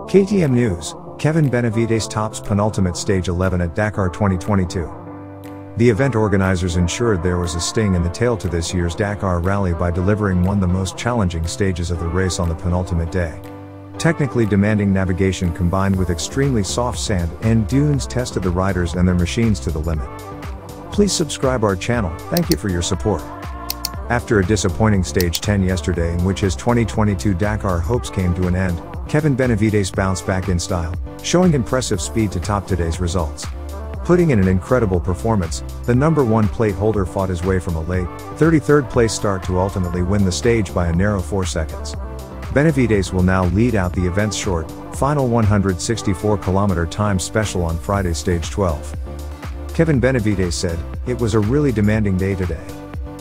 KTM News, Benavides tops penultimate stage 11 at Dakar 2022. The event organizers ensured there was a sting in the tail to this year's Dakar Rally by delivering one of the most challenging stages of the race on the penultimate day. Technically demanding navigation combined with extremely soft sand and dunes tested the riders and their machines to the limit. Please subscribe our channel, thank you for your support. After a disappointing stage 10 yesterday in which his 2022 Dakar hopes came to an end, Benavides bounced back in style, showing impressive speed to top today's results. Putting in an incredible performance, the number 1 plate holder fought his way from a late, 33rd place start to ultimately win the stage by a narrow 4 seconds. Benavides will now lead out the event's short, final 164-kilometer time special on Friday stage 12. Benavides said, "It was a really demanding day today.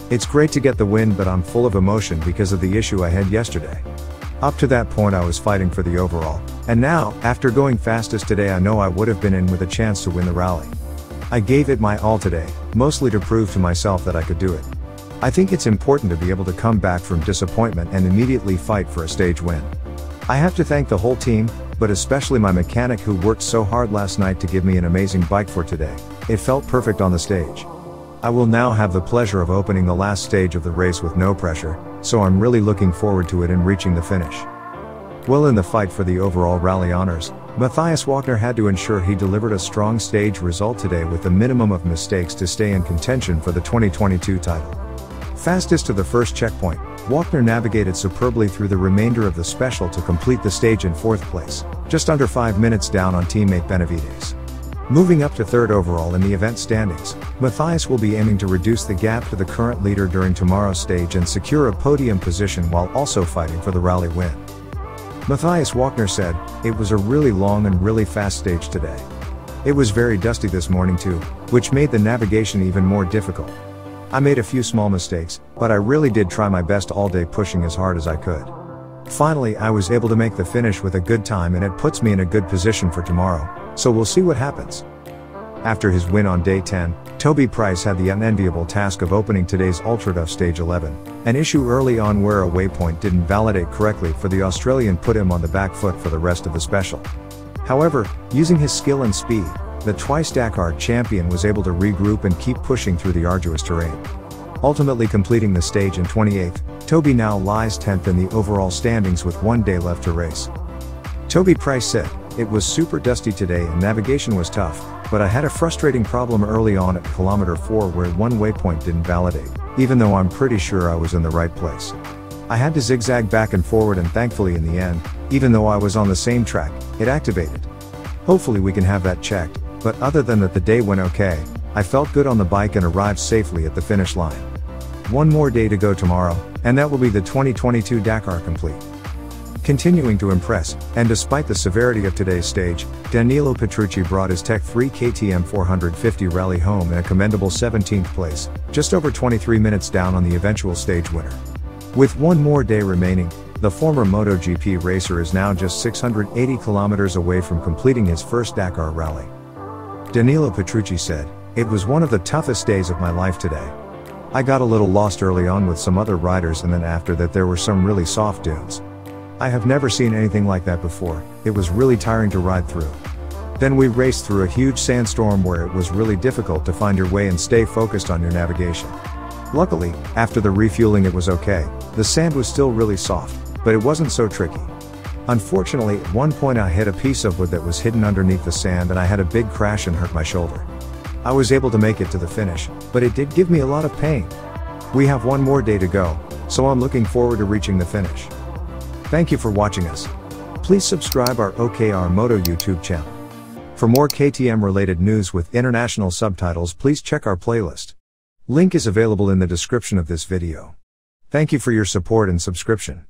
It's great to get the win, but I'm full of emotion because of the issue I had yesterday. Up to that point I was fighting for the overall, and now, after going fastest today, I know I would have been in with a chance to win the rally. I gave it my all today, mostly to prove to myself that I could do it. I think it's important to be able to come back from disappointment and immediately fight for a stage win. I have to thank the whole team, but especially my mechanic who worked so hard last night to give me an amazing bike for today. It felt perfect on the stage. I will now have the pleasure of opening the last stage of the race with no pressure, so I'm really looking forward to it and reaching the finish." Well, in the fight for the overall rally honors, Matthias Wagner had to ensure he delivered a strong stage result today with the minimum of mistakes to stay in contention for the 2022 title. Fastest to the first checkpoint, Wagner navigated superbly through the remainder of the special to complete the stage in 4th place, just under 5 minutes down on teammate Benavides. Moving up to 3rd overall in the event standings, Matthias will be aiming to reduce the gap to the current leader during tomorrow's stage and secure a podium position while also fighting for the rally win. Matthias Wagner said, "It was a really long and really fast stage today. It was very dusty this morning too, which made the navigation even more difficult. I made a few small mistakes, but I really did try my best all day, pushing as hard as I could. Finally, I was able to make the finish with a good time, and it puts me in a good position for tomorrow, so we'll see what happens." After his win on day 10, Toby Price had the unenviable task of opening today's ultra-tough stage 11. An issue early on where a waypoint didn't validate correctly for the Australian put him on the back foot for the rest of the special. However, using his skill and speed, the twice Dakar champion was able to regroup and keep pushing through the arduous terrain. Ultimately completing the stage in 28th, Toby now lies 10th in the overall standings with 1 day left to race. Toby Price said, "It was super dusty today and navigation was tough, but I had a frustrating problem early on at kilometer 4 where one waypoint didn't validate, even though I'm pretty sure I was in the right place. I had to zigzag back and forward, and thankfully in the end, even though I was on the same track, it activated. Hopefully we can have that checked, but other than that the day went okay. I felt good on the bike and arrived safely at the finish line. One more day to go tomorrow, and that will be the 2022 Dakar complete." Continuing to impress, and despite the severity of today's stage, Danilo Petrucci brought his Tech 3 KTM 450 rally home in a commendable 17th place, just over 23 minutes down on the eventual stage winner. With one more day remaining, the former MotoGP racer is now just 680 kilometers away from completing his first Dakar rally. Danilo Petrucci said, "It was one of the toughest days of my life today. I got a little lost early on with some other riders, and then after that there were some really soft dunes. I have never seen anything like that before. It was really tiring to ride through. Then we raced through a huge sandstorm where it was really difficult to find your way and stay focused on your navigation. Luckily, after the refueling it was okay. The sand was still really soft, but it wasn't so tricky. Unfortunately, at one point I hit a piece of wood that was hidden underneath the sand and I had a big crash and hurt my shoulder. I was able to make it to the finish, but it did give me a lot of pain. We have one more day to go, so I'm looking forward to reaching the finish." Thank you for watching us. Please subscribe our OKR Moto YouTube channel. For more KTM related news with international subtitles, please check our playlist. Link is available in the description of this video. Thank you for your support and subscription.